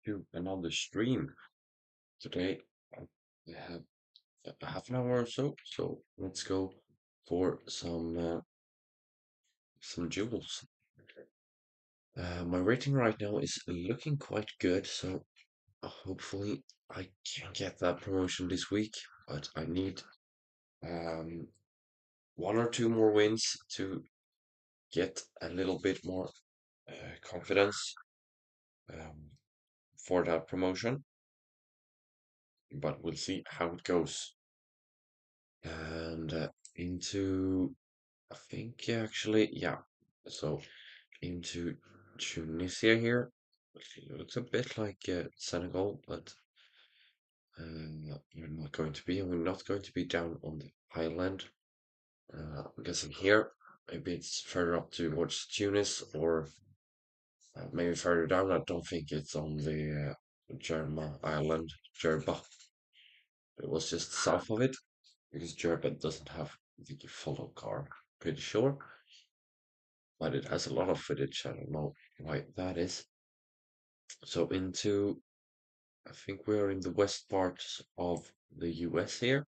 to another stream. Today we have a half an hour or so, so let's go for some jewels. My rating right now is looking quite good, so hopefully I can get that promotion this week. But I need um, one or two more wins to get a little bit more confidence um, for that promotion. But we'll see how it goes. And into I think actually, yeah. So into Tunisia here. It looks a bit like Senegal, but we're not going to be, and we're not going to be down on the island. I'm guessing here. Maybe it's further up towards Tunis, or maybe further down. I don't think it's on the Jerma Island, Jerba. It was just south of it, because Jerba doesn't have the follow car. Pretty sure. But it has a lot of footage. I don't know why that is. So into, I think we're in the west part of the US here.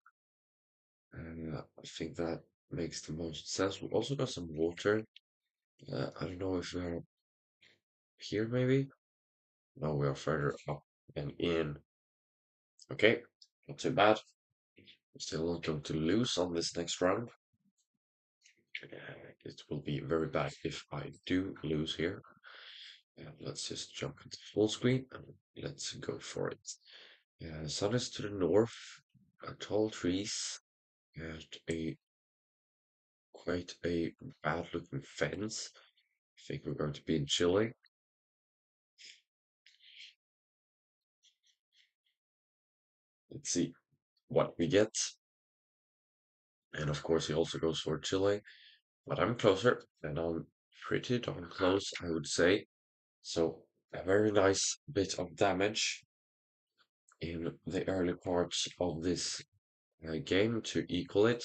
And I think that makes the most sense. We've also got some water. I don't know if we're here maybe. No, we are further up and in. Okay, not too bad. Still not going to lose on this next round. It will be very bad if I do lose here. Let's just jump into full screen and let's go for it. Yeah, the sun is to the north, tall trees, and a quite a bad looking fence. I think we're going to be in Chile. Let's see what we get. And of course, he also goes for Chile, but I'm closer, and I'm pretty darn close, I would say. So, a very nice bit of damage in the early parts of this game to equal it.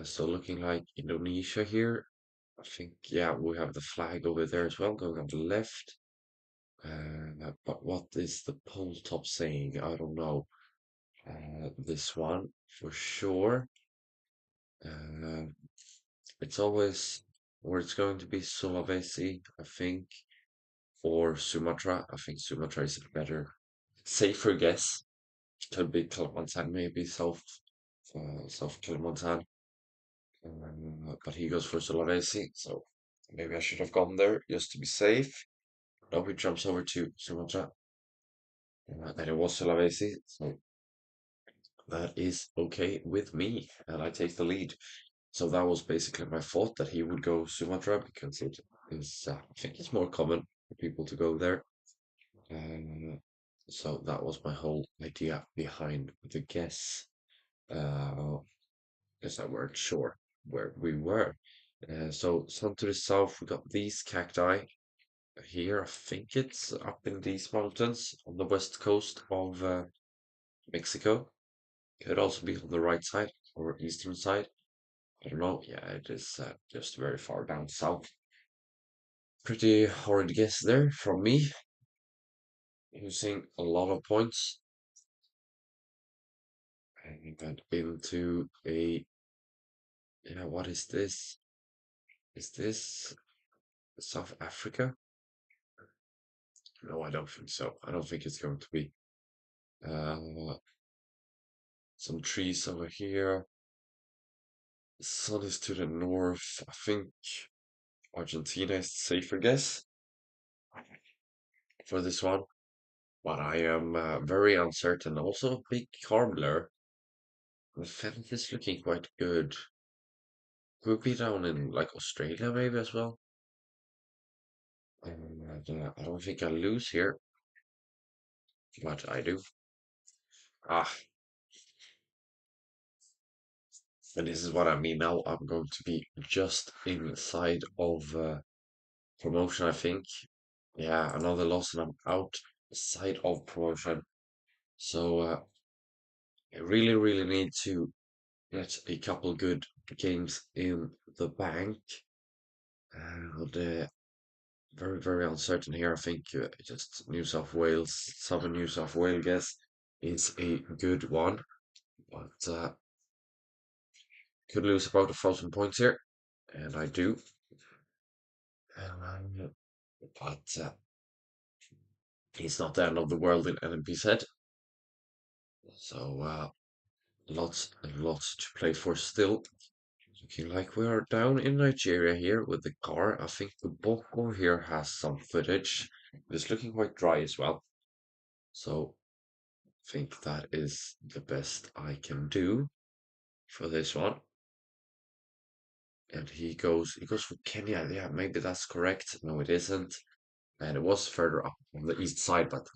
So looking like Indonesia here. I think, yeah, we have the flag over there as well, going on the left. But what is the pole top saying? I don't know. This one for sure. Uh, it's always, or it's going to be Sulawesi, I think, or Sumatra. I think Sumatra is a better, safer guess. Could be Kalimantan, maybe South Kalimantan. But he goes for Sulawesi, so maybe I should have gone there just to be safe. No, he jumps over to Sumatra, and it was Sulawesi, so that is okay with me, and I take the lead. So that was basically my fault that he would go Sumatra because it is, I think it's more common for people to go there. Um, so that was my whole idea behind the guess. Uh, because I weren't sure where we were. So some to the south, we got these cacti here. I think it's up in these mountains on the west coast of Mexico. Could also be on the right side or eastern side. I don't know. Yeah, it is just very far down south. Pretty hard guess there from me, using a lot of points. And we got into a, yeah, what is this? Is this South Africa? No, I don't think so. I don't think it's going to be. Uh, some trees over here. The sun is to the north. I think Argentina is the safer guess for this one, but I am very uncertain. Also, a big car blur. The fence is looking quite good. Could be down in like Australia maybe as well. And I don't think I lose here, but I do. Ah, and this is what I mean now. I'm going to be just inside of promotion, I think. Yeah, another loss and I'm outside of promotion. So I really, really need to get a couple good games in the bank. And very, very uncertain here. I think just New South Wales, Southern New South Wales guess is a good one, but could lose about 1,000 points here, and I do. Um, but it's not the end of the world in NMP said, so lots and lots to play for still. Looking like we are down in Nigeria here with the car. I think the Boko here has some footage. It's looking quite dry as well, so I think that is the best I can do for this one. And he goes for Kenya. Yeah, maybe that's correct. No, it isn't. And it was further up on the east side, but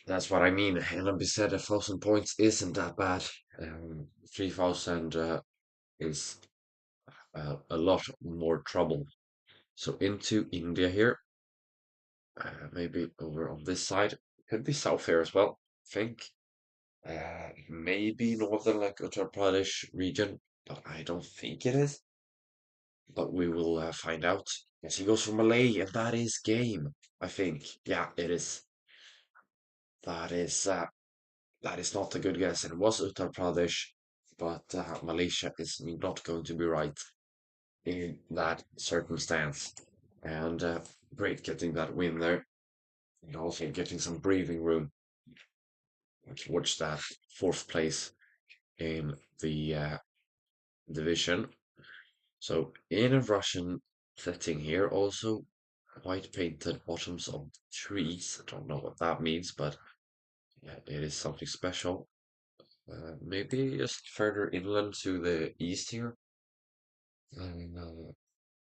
that's what I mean. And said 1,000 points isn't that bad. 3,000 is a lot more trouble. So into India here, maybe over on this side. Could be south here as well, I think. Maybe northern like Uttar Pradesh region, but I don't think it is. But we will find out. Yes, he goes for Malay, and that is game, I think. Yeah, it is. That is that is not a good guess. It was Uttar Pradesh, but Malaysia is not going to be right in that circumstance. And great getting that win there, and also getting some breathing room towards that fourth place in the division. So in a Russian setting here, also white painted bottoms of trees. I don't know what that means, but yeah, it is something special. Maybe just further inland to the east here.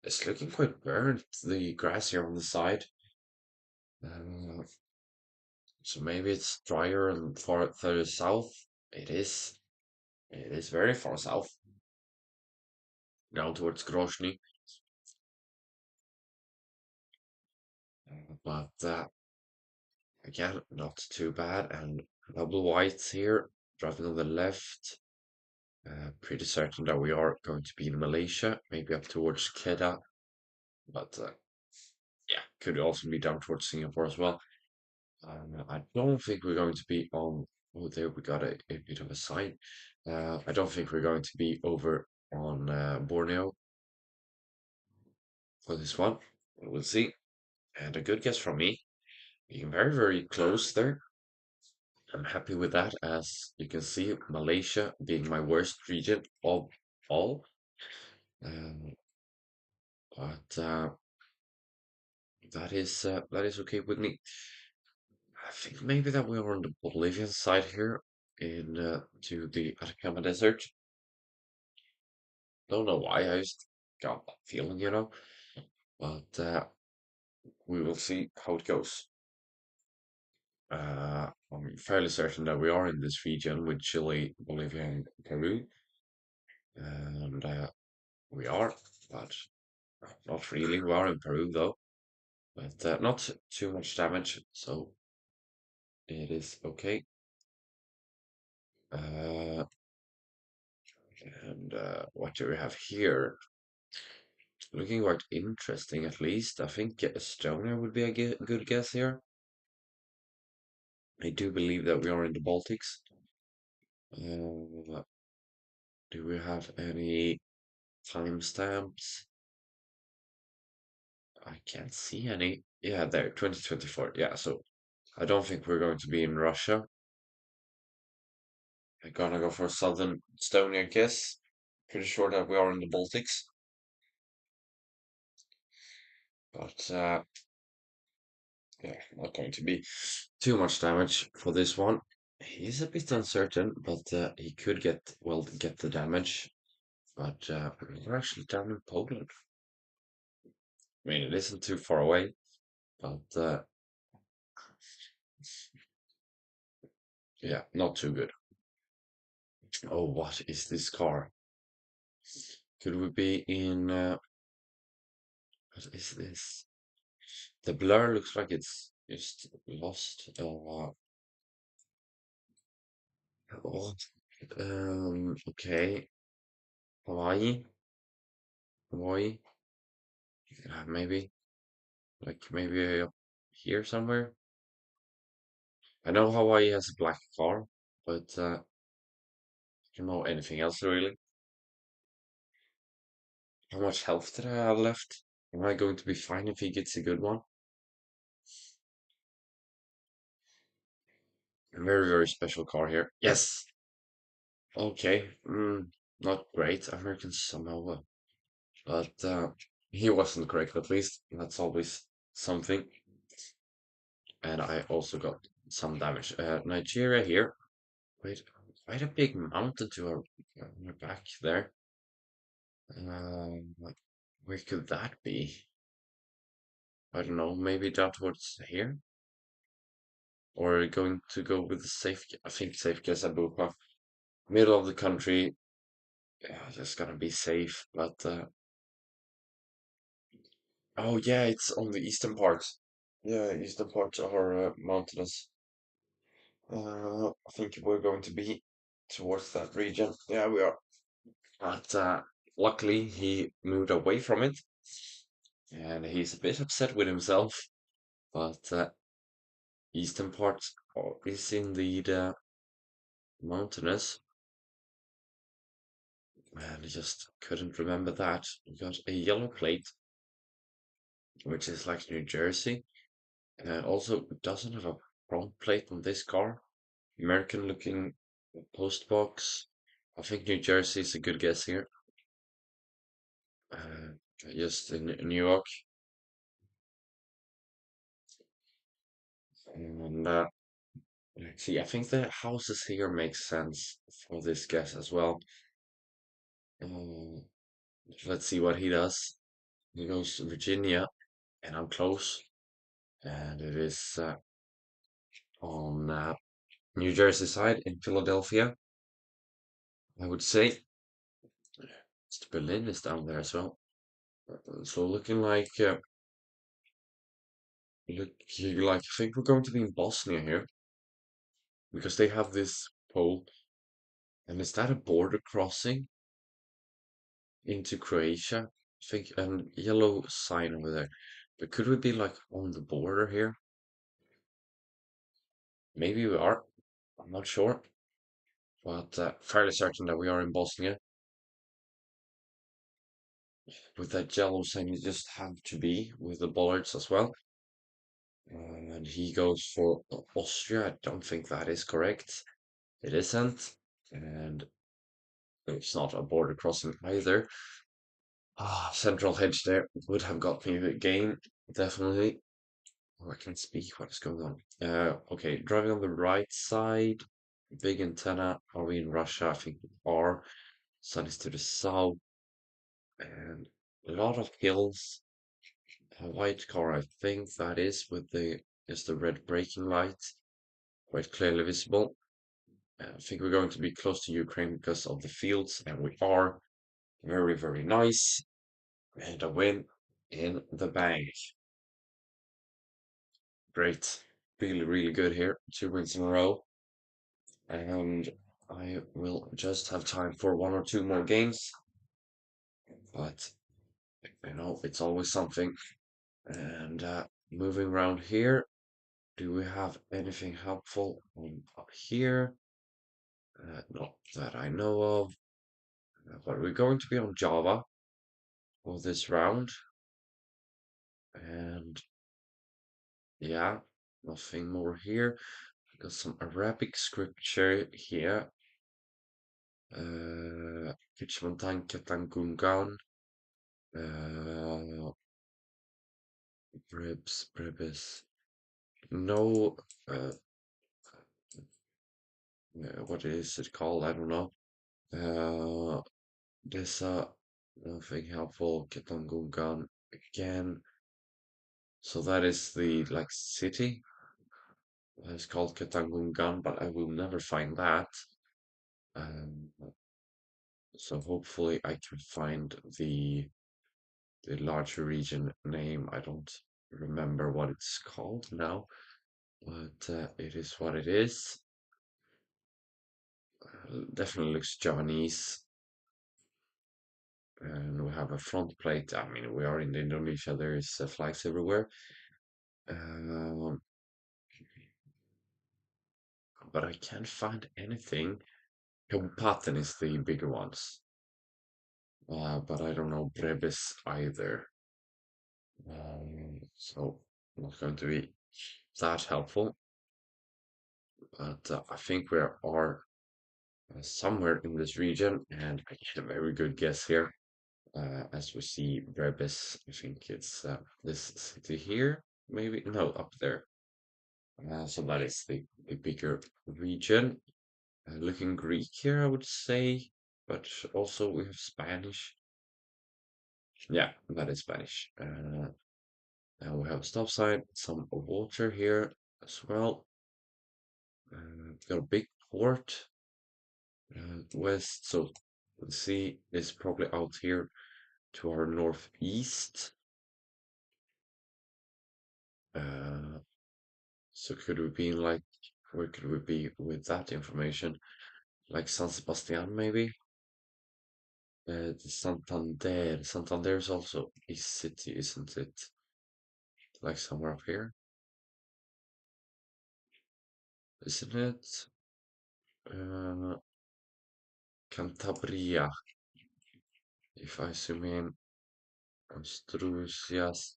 It's looking quite burnt, the grass here on the side. Uh, so maybe it's drier and far further south. It is. It is very far south, down towards Grozny. But again, not too bad. And double whites here, driving on the left. Pretty certain that we are going to be in Malaysia, maybe up towards Kedah. But yeah, could also be down towards Singapore as well. I don't think we're going to be on. Oh, there we got a bit of a sign. I don't think we're going to be over on Borneo for this one. We'll see. And a good guess from me, being very, very close there. I'm happy with that, as you can see, Malaysia being my worst region of all. Um, but that is okay with me. I think maybe that we are on the Bolivian side here in to the Atacama Desert. Don't know why, I just got that feeling, But we will see how it goes. I'm fairly certain that we are in this region with Chile, Bolivia, and Peru, and we are, but not really. We are in Peru though, but not too much damage, so it is okay. Uh, and what do we have here? Looking quite interesting, at least. I think Estonia would be a good guess here. I do believe that we are in the Baltics. Uh, do we have any timestamps? I can't see any. Yeah, there, 2024. Yeah, so I don't think we're going to be in Russia. I'm gonna go for Southern Estonia, I guess. Pretty sure that we are in the Baltics. But yeah, not going to be too much damage for this one. He's a bit uncertain, but he could get the damage. But we're actually down in Poland. I mean, it isn't too far away, but yeah, not too good. Oh, what is this car? Could we be in? What is this? The blur looks like it's just lost. Oh, okay. Hawaii, Hawaii, maybe. Like maybe up here somewhere. I know Hawaii has a black car, but I don't know anything else really. How much health did I have left? Am I going to be fine if he gets a good one? A very, very special car here. Yes! Okay. Not great. American Samoa. But he wasn't correct at least. That's always something. And I also got some damage. Nigeria here. Wait, quite a big mountain to our back there. Like, where could that be? I don't know, maybe down towards here? Or going to go with the safe, I think safe guess Abupa. Middle of the country, yeah, just gonna be safe. But, oh yeah, it's on the eastern part. Yeah, eastern parts are mountainous. I think we're going to be towards that region. Yeah, we are. But luckily, he moved away from it, and he's a bit upset with himself. But eastern part is indeed mountainous, and I just couldn't remember that. We got a yellow plate, which is like New Jersey, and also doesn't have a front plate on this car. American looking post box. I think New Jersey is a good guess here. Uh, just in New York. And let's see, I think the houses here make sense for this guess as well. Uh, let's see what he does. He goes to Virginia, and I'm close. And it is on New Jersey side in Philadelphia, I would say. East Berlin is down there as well. So looking like I think we're going to be in Bosnia here because they have this pole, and is that a border crossing into Croatia? I think a yellow sign over there. But could we be like on the border here? Maybe we are. I'm not sure, but fairly certain that we are in Bosnia. With that yellow sign, you just have to be with the bollards as well. And he goes for Austria. I don't think that is correct. It isn't. And it's not a border crossing either. Ah, central hedge there would have got me the game, definitely. Oh, I can't speak. What is going on? Okay, driving on the right side. Big antenna. Are we in Russia? I think we are. Sun is to the south. And a lot of hills. A white car, I think that is the red braking light. Quite clearly visible. I think we're going to be close to Ukraine because of the fields, and we are. Very, very nice. And a win in the bank. Great. Really, really good here. 2 wins in a row. And I will just have time for one or two more games. But, it's always something. And moving around here, do we have anything helpful up here? Not that I know of. But we're going to be on Java for this round. And yeah, nothing more here. Got some Arabic scripture here. Kichmantan Ketangungan. Uh, Bribis. No, what is it called? I don't know. This, nothing helpful. Ketangungan again. So that is the, like, city. It's called Ketangungan, but I will never find that. Um, so hopefully I can find the larger region name. I don't remember what it's called now, but it is what it is. Definitely looks Javanese. and we have a front plate. I mean, we are in Indonesia. There is flags everywhere. Um, but I can't find anything. Kabupaten is the bigger ones, but I don't know Brevis either. So not going to be that helpful. But I think we are somewhere in this region, and I get a very good guess here. As we see Brevis, I think it's this city here, maybe no, up there. So that is the bigger region. Looking Greek here, I would say, but also we have Spanish. Yeah, that is Spanish. And we have a stop sign, some water here as well. Got a big port west, so the sea is probably out here to our northeast. Uh, so could we be in like, where could we be with that information? Like San Sebastian, maybe? The Santander. Santander is also a city, isn't it? Like somewhere up here, isn't it? Uh, Cantabria, if I zoom in. Astrucias.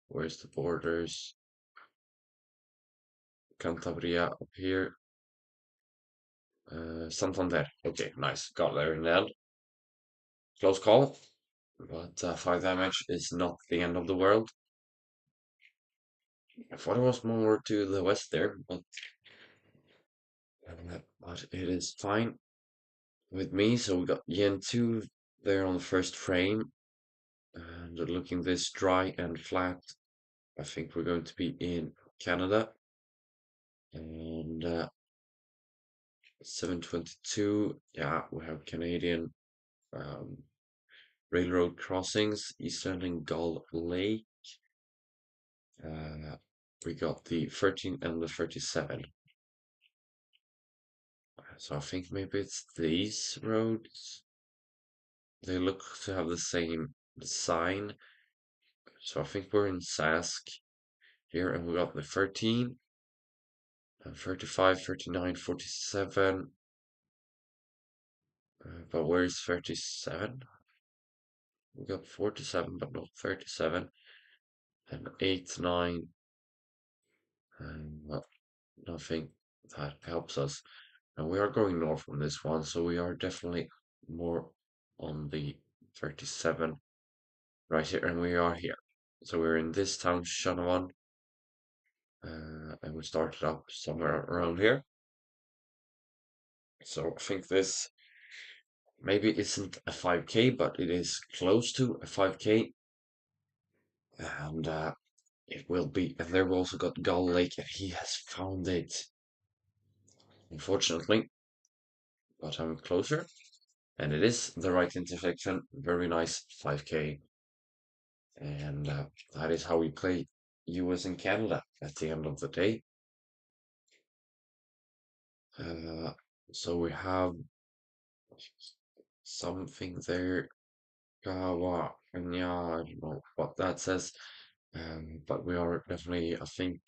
Where's the borders? Cantabria up here. Santander. Okay, nice. Got there in the end. Close call, but 5 damage is not the end of the world. I thought it was more to the west there, but it is fine with me. So we got Yen 2 there on the first frame, and looking this dry and flat, I think we're going to be in Canada. And 722, yeah, we have Canadian um, railroad crossings, Eastern and Gull Lake. Uh, we got the 13 and the 37. So I think maybe it's these roads. They look to have the same sign. So I think we're in Sask here, and we got the 13, and 35, 39, 47. But where is 37? We got 47, but not 37. And 8, 9, and well, nothing that helps us. And we are going north on this one, so we are definitely more on the 37 right here, and we are here. So we're in this town, Shanawan, and we started up somewhere around here. So I think this maybe isn't a 5K, but it is close to a 5K, and it will be. And there we also got Gull Lake, and he has found it, unfortunately, but I'm closer. And it is the right intersection. Very nice 5K. And that is how we play US and Canada at the end of the day. Uh, so we have something there. Kawa, and yeah, I don't know what that says. But we are definitely, I think,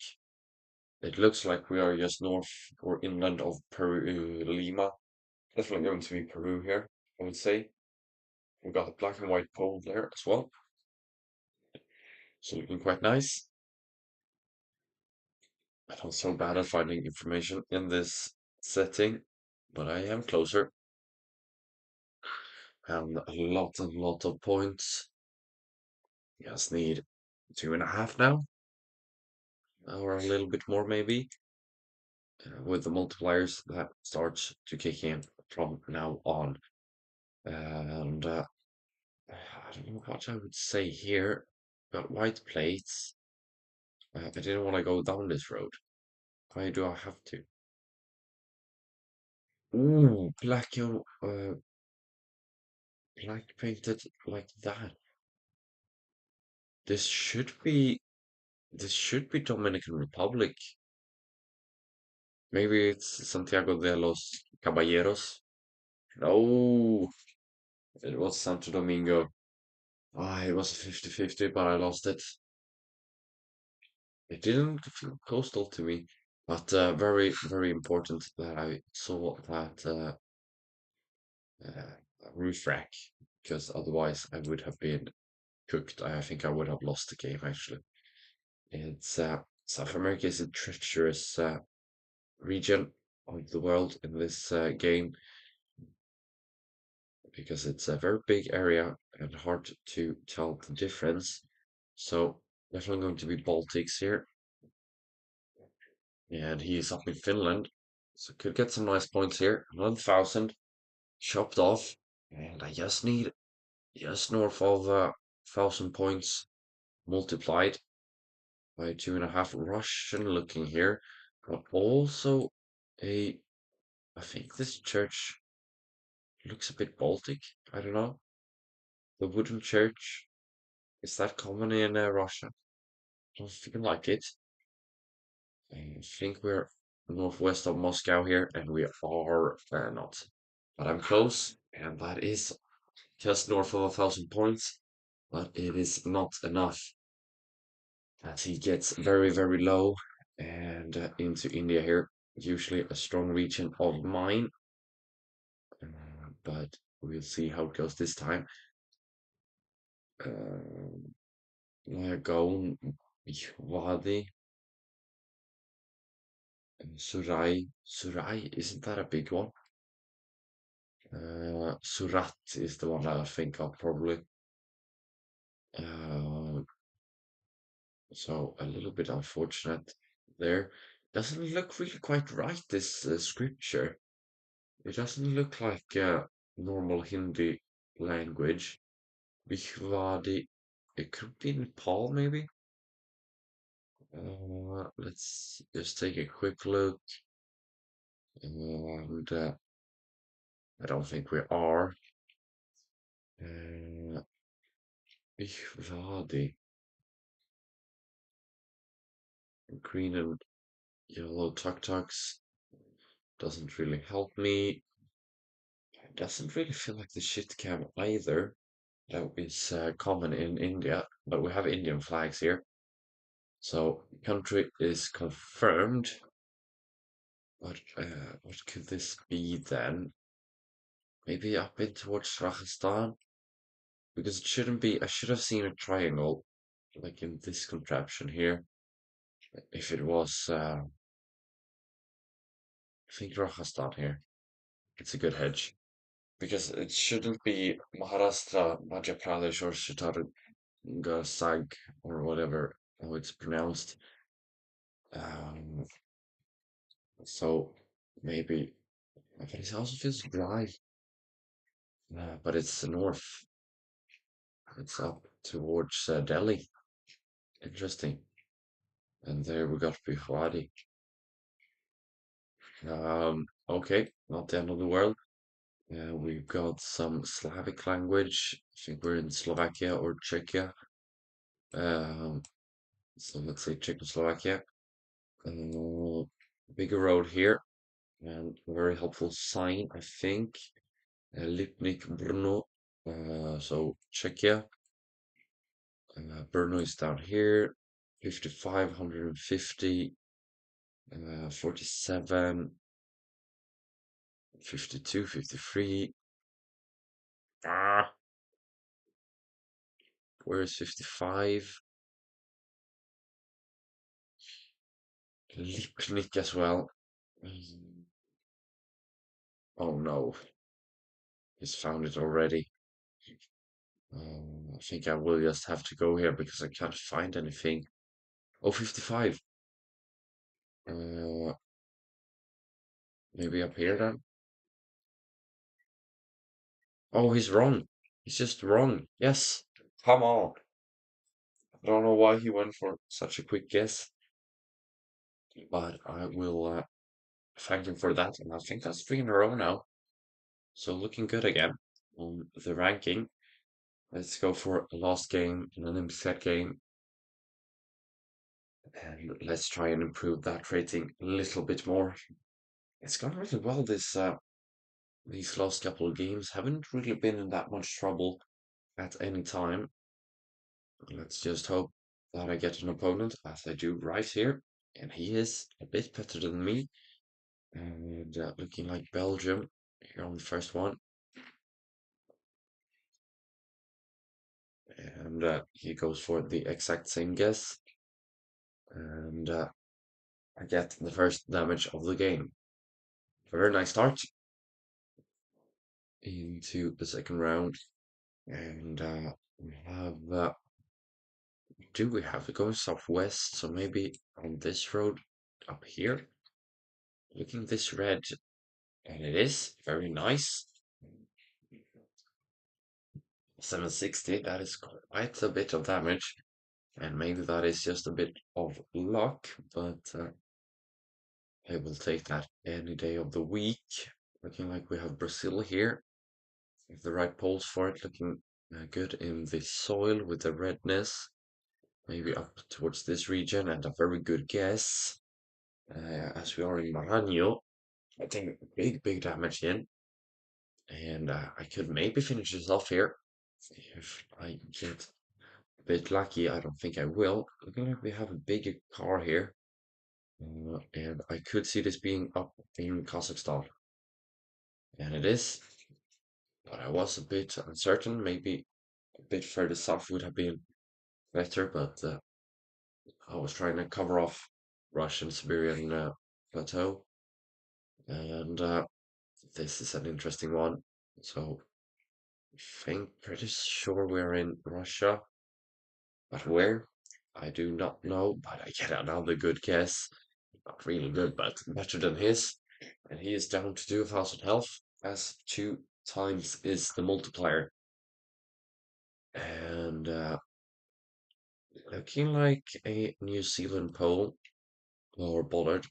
it looks like we are just north or inland of Peru, Lima. Definitely going to be Peru here, I would say. We've got a black and white pole there as well. So looking quite nice. I'm not so bad at finding information in this setting, but I am closer. And a lot of points. Just need 2.5 now, or a little bit more maybe. With the multipliers that starts to kick in from now on. And I don't know what I would say here. Got white plates. I didn't want to go down this road. Why do I have to? Ooh, black painted like that. This should be this should be Dominican Republic. Maybe it's Santiago de los Caballeros. No, it was Santo Domingo. Ah, it was 50-50, but I lost it. It didn't feel coastal to me, but very, very important that I saw that roof rack, because otherwise I would have been cooked. I think I would have lost the game actually. It's South America is a treacherous region of the world in this game because it's a very big area and hard to tell the difference. So definitely going to be Baltics here, and he is up in Finland, so could get some nice points here. 1,000 chopped off, and I just need just north of 1,000 points multiplied by 2.5. Russian looking here, but also a. I think this church looks a bit Baltic. I don't know. The wooden church, is that common in Russia? I don't feel like it. I think we're northwest of Moscow here, and we are not. But I'm close, and that is just north of 1,000 points. But it is not enough, as he gets very, very low and into India here. Usually a strong region of mine, but we'll see how it goes this time. Gaon, Wadi, Surai. Surai, isn't that a big one? Surat is the one that I think of probably. Uh, so a little bit unfortunate there. Doesn't look really quite right, this scripture. It doesn't look like normal Hindi language. Bihwadi. It could be Nepal, maybe? Let's just take a quick look. And I don't think we are. Uh, Bihwadi. Green and yellow tuk-tuks. Doesn't really help me. It doesn't really feel like the shit cam either. That is common in India, but we have Indian flags here. So country is confirmed. What could this be then? Maybe up in towards Rajasthan? Because it shouldn't be. I should have seen a triangle, like in this contraption here. If it was, I think Rajasthan here. It's a good hedge. Because it shouldn't be Maharashtra, Madhya Pradesh, or Sag, or whatever how it's pronounced. Um, so maybe, but it also feels dry. But it's the north. It's up towards Delhi. Interesting. And there we got Bihwadi. Okay, not the end of the world. We've got some Slavic language. I think we're in Slovakia or Czechia. Um, so let's say Czechoslovakia. Uh, Bigger road here, and a very helpful sign, I think. Lipnik Brno. So Czechia. Brno is down here. 55, 150, 47, 52, 53. Ah, where is 55? Lipnik as well. Mm, oh no, he's found it already. I think I will just have to go here because I can't find anything. Oh, 55. Uh, Maybe up here then? Oh, he's wrong. He's just wrong. Yes. Come on. I don't know why he went for such a quick guess, but I will thank him for that. And I think that's 3 in a row now. So looking good again on the ranking. Let's go for a last game, an unset game, and let's try and improve that rating a little bit more. It's gone really well this these last couple of games haven't really been in that much trouble at any time. Let's just hope that I get an opponent, as I do right here. And he is a bit better than me. And looking like Belgium here on the first one. And he goes for the exact same guess. And I get the first damage of the game. A very nice start into the second round. And we have, do we have it going southwest? So maybe on this road up here. Looking this red, and it is very nice. 760, that is quite a bit of damage. And maybe that is just a bit of luck, but I will take that any day of the week. Looking like we have Brazil here. If the right poles for it, looking good in the soil with the redness. Maybe up towards this region, and a very good guess. As we are in Maranhão, I think big damage in. And I could maybe finish this off here. If I get a bit lucky, I don't think I will. Looking like we have a bigger car here. And I could see this being up in Kazakhstan. And it is, but I was a bit uncertain. Maybe a bit further south would have been better, but I was trying to cover off Russian Siberian plateau. And this is an interesting one. So I think pretty sure we're in Russia, but where? I do not know, but I get another good guess. Not really good, but better than his. And he is down to 2000 health, as 2 times is the multiplier. And looking like a New Zealand pole or bollard.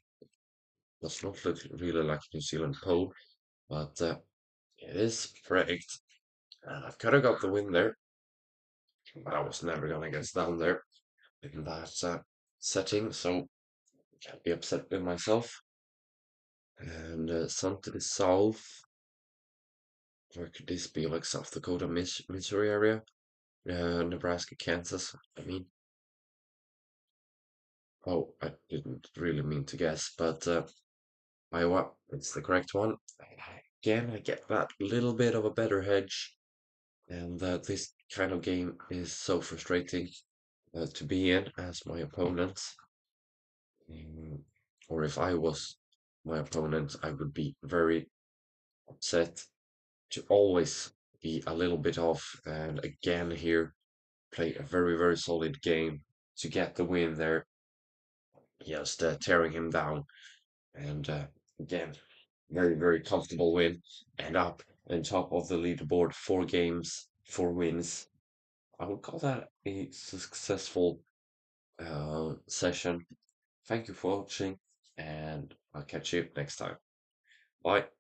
Does not look really like a New Zealand pole, but it is correct. And I could have got the win there, but I was never gonna get down there in that setting, so can't be upset with myself. And some to the south, where could this be? Like South Dakota, Missouri area, Nebraska, Kansas. I mean, oh, I didn't really mean to guess, but Iowa, it's the correct one. Again, I get that little bit of a better hedge, and this kind of game is so frustrating to be in as my opponent. Mm, or if I was my opponent, I would be very upset to always be a little bit off. And again, here, play a very solid game to get the win there, just tearing him down. And again, very comfortable win. And up on top of the leaderboard, 4 games, 4 wins. I would call that a successful session. Thank you for watching, and I'll catch you next time. Bye.